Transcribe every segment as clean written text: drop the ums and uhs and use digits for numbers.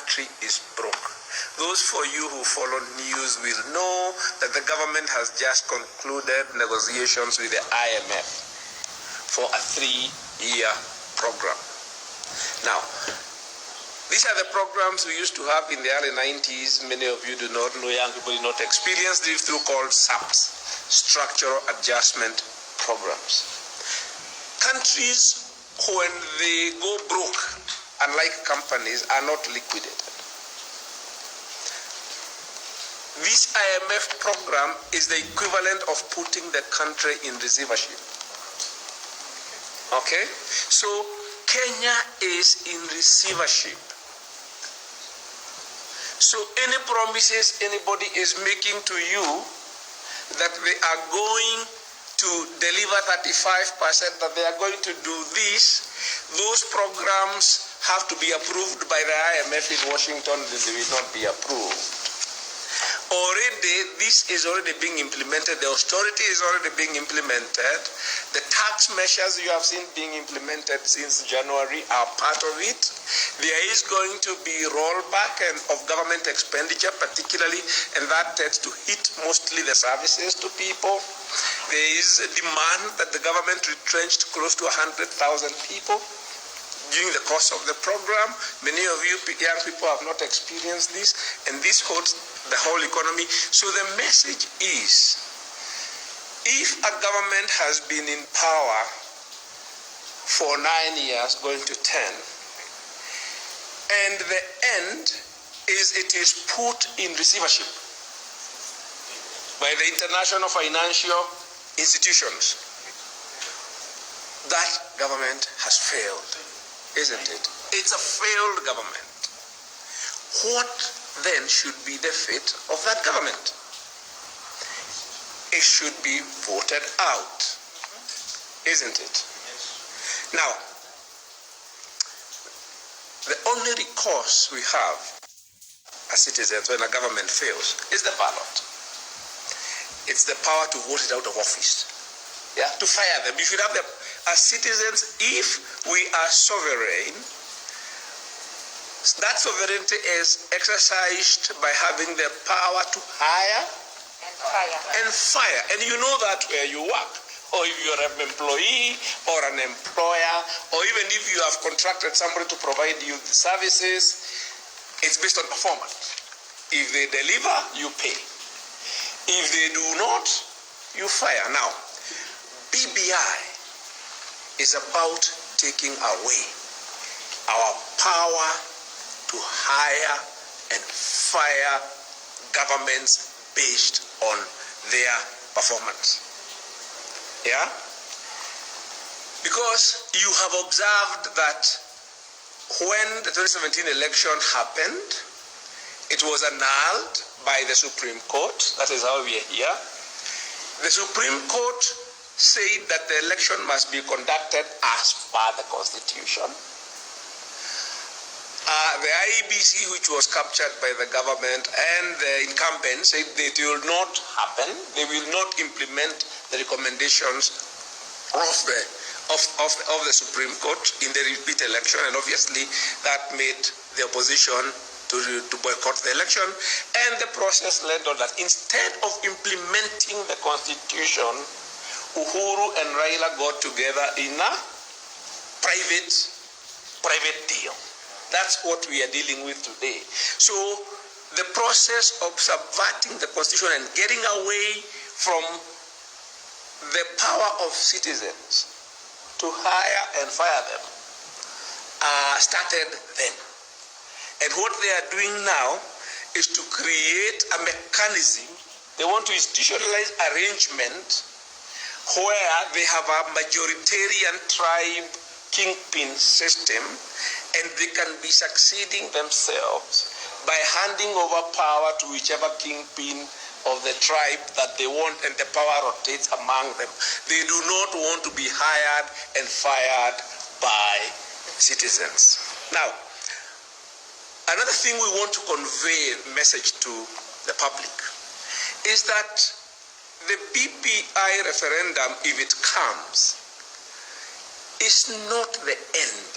country is broke. Those for you who follow news will know that the government has just concluded negotiations with the IMF for a 3-year program. Now, these are the programs we used to have in the early 90s. Many of you do not know, young people do not experience these through called SAPs, Structural Adjustment Programs. Countries, when they go broke, unlike companies, are not liquidated. This IMF program is the equivalent of putting the country in receivership. Okay? So Kenya is in receivership. So any promises anybody is making to you that they are going to deliver 35%, that they are going to do this, those programs have to be approved by the IMF in Washington. They will not be approved. Already, this is already being implemented. The austerity is already being implemented. The tax measures you have seen being implemented since January are part of it. There is going to be rollback of government expenditure, particularly, and that tends to hit mostly the services to people. There is a demand that the government retrenched close to 100,000 people during the course of the program. Many of you young people have not experienced this, and this hurts the whole economy. So the message is, if a government has been in power for 9 years, going to 10, and the end is it is put in receivership by the international financial institutions, that government has failed, isn't it? It's a failed government. What then should be the fate of that government? It should be voted out, isn't it? Now, the only recourse we have as citizens when a government fails is the ballot. It's the power to vote it out of office, to fire them. You should have them as citizens. If we are sovereign, that sovereignty is exercised by having the power to hire and fire. And you know that where you work, or if you're an employee or an employer, or even if you have contracted somebody to provide you the services, it's based on performance. If they deliver, you pay. If they do not, you fire. Now, BBI is about taking away our power to hire and fire governments based on their performance. Yeah? Because you have observed that when the 2017 election happened, it was annulled by the Supreme Court. That is how we are here. The Supreme Court said that the election must be conducted as per the Constitution. The IEBC, which was captured by the government, and the incumbent said that it will not happen. They will not implement the recommendations of the Supreme Court in the repeat election, and obviously that made the opposition to boycott the election. And the process led on that instead of implementing the Constitution, Uhuru and Raila got together in a private deal. That's what we are dealing with today. So the process of subverting the Constitution and getting away from the power of citizens to hire and fire them started then. And what they are doing now is to create a mechanism. They want to institutionalize arrangement where they have a majoritarian tribe kingpin system, and they can be succeeding themselves by handing over power to whichever kingpin of the tribe that they want, and the power rotates among them. They do not want to be hired and fired by citizens. Now, another thing we want to convey message to the public is that the BPI referendum, if it comes, is not the end.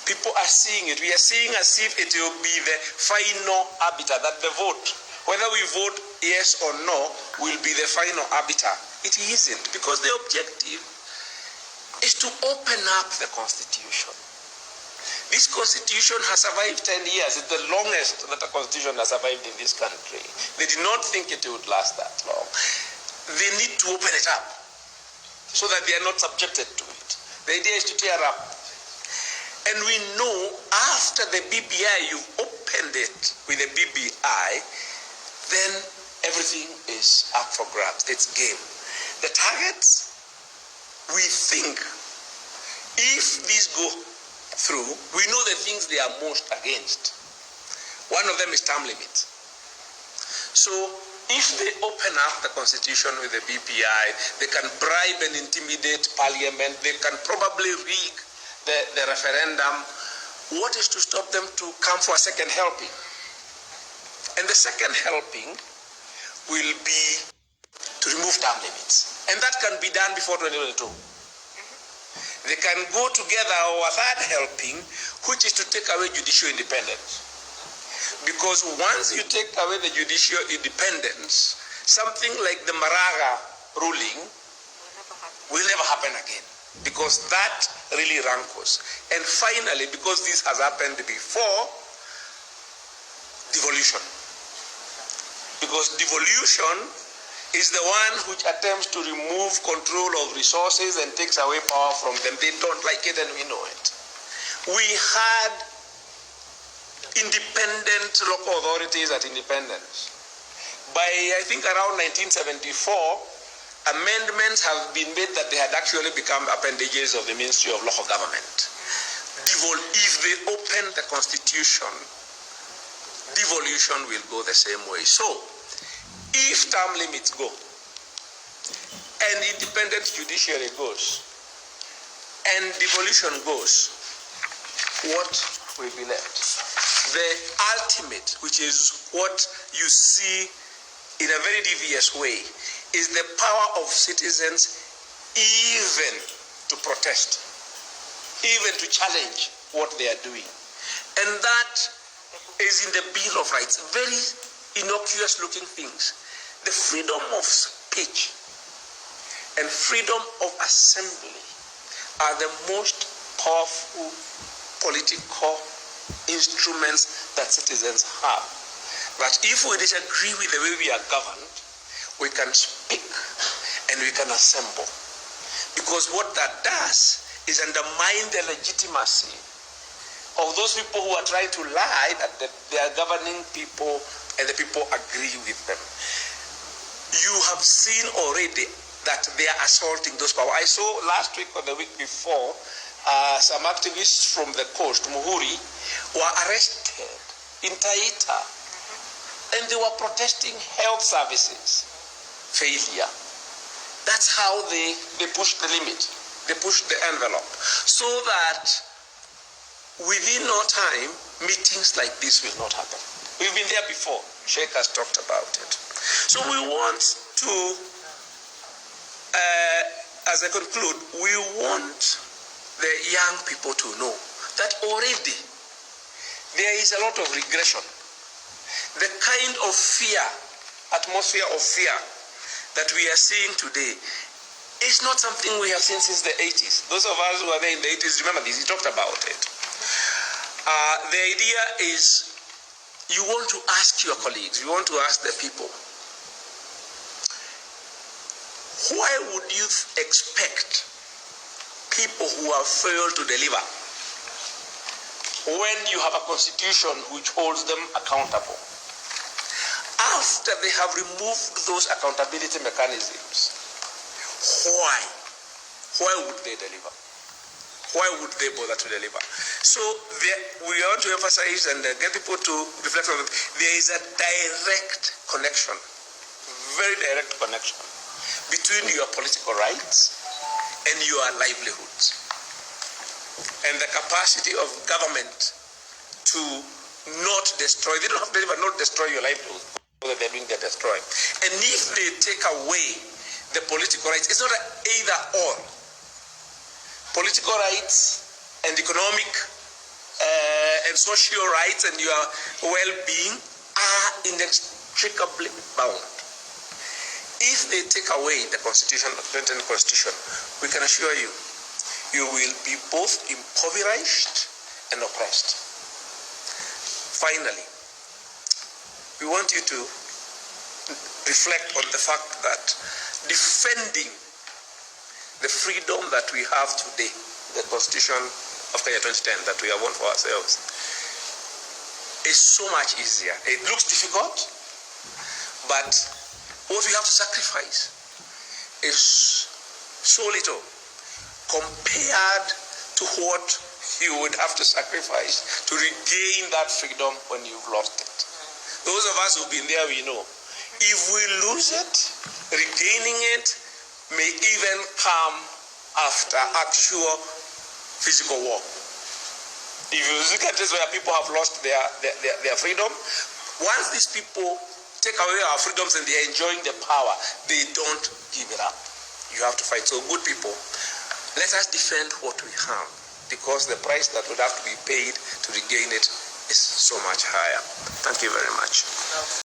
People are seeing it. We are seeing as if it will be the final arbiter, that the vote, whether we vote yes or no, will be the final arbiter. It isn't, because the objective is to open up the Constitution. This Constitution has survived 10 years. It's the longest that a Constitution has survived in this country. They did not think it would last that long. They need to open it up so that they are not subjected to it. The idea is to tear up. And we know after the BBI, you opened it with the BBI, then everything is up for grabs. It's game. The targets, we think, if these go through, we know the things they are most against. One of them is term limits. So if they open up the Constitution with the BPI, they can bribe and intimidate Parliament, they can probably rig the referendum. What is to stop them to come for a second helping? And the second helping will be to remove term limits. And that can be done before 2022. They can go together, or a third helping, which is to take away judicial independence. Because once you take away the judicial independence, something like the Maraga ruling will never happen again. Because that really rankles. And finally, because this has happened before, devolution. Because devolution is the one which attempts to remove control of resources and takes away power from them. They don't like it, and we know it. We had independent local authorities at independence. By, I think, around 1974, amendments have been made that they had actually become appendages of the Ministry of Local Government. If they open the Constitution, devolution will go the same way. So, if term limits go, and independent judiciary goes, and devolution goes, what will be left? The ultimate, which is what you see in a very devious way, is the power of citizens even to protest, even to challenge what they are doing. And that is in the Bill of Rights. Very innocuous looking things. The freedom of speech and freedom of assembly are the most powerful political instruments that citizens have. But if we disagree with the way we are governed, we can speak and we can assemble. Because what that does is undermine the legitimacy of those people who are trying to lie that they are governing people and the people agree with them. You have seen already that they are assaulting those powers. I saw last week or the week before, some activists from the coast, Muhuri, were arrested in Taita, and they were protesting health services failure. That's how they push the limit. They push the envelope. So that within no time, meetings like this will not happen. We've been there before. Sheikh has talked about it. So we want to, as I conclude, we want the young people to know that already there is a lot of regression. The kind of fear, atmosphere of fear that we are seeing today is not something we have seen since the 80s. Those of us who are there in the 80s remember this, he talked about it. The idea is you want to ask your colleagues, you want to ask the people, why would you expect people who have failed to deliver when you have a constitution which holds them accountable? After they have removed those accountability mechanisms, why would they deliver? Why would they bother to deliver? So we want to emphasize and get people to reflect on it. There is a direct connection, very direct connection, between your political rights and your livelihoods. And the capacity of government to not destroy, they don't have to deliver, not destroy your livelihood. That they're doing, they're destroying. And if they take away the political rights, it's not an either or. Political rights and economic social rights and your well-being are inextricably bound. If they take away the Constitution, the 2010 Constitution, we can assure you, you will be both impoverished and oppressed. Finally, we want you to reflect on the fact that defending the freedom that we have today, the Constitution of Kenya 2010 that we have won for ourselves, is so much easier. It looks difficult, but what we have to sacrifice is so little compared to what you would have to sacrifice to regain that freedom when you've lost it. Those of us who've been there, we know. If we lose it, regaining it may even come after actual physical war. If you look at this where people have lost their freedom, once these people take away our freedoms and they are enjoying the power, they don't give it up. You have to fight. So good people, let us defend what we have, because the price that would have to be paid to regain it is so much higher. Thank you very much.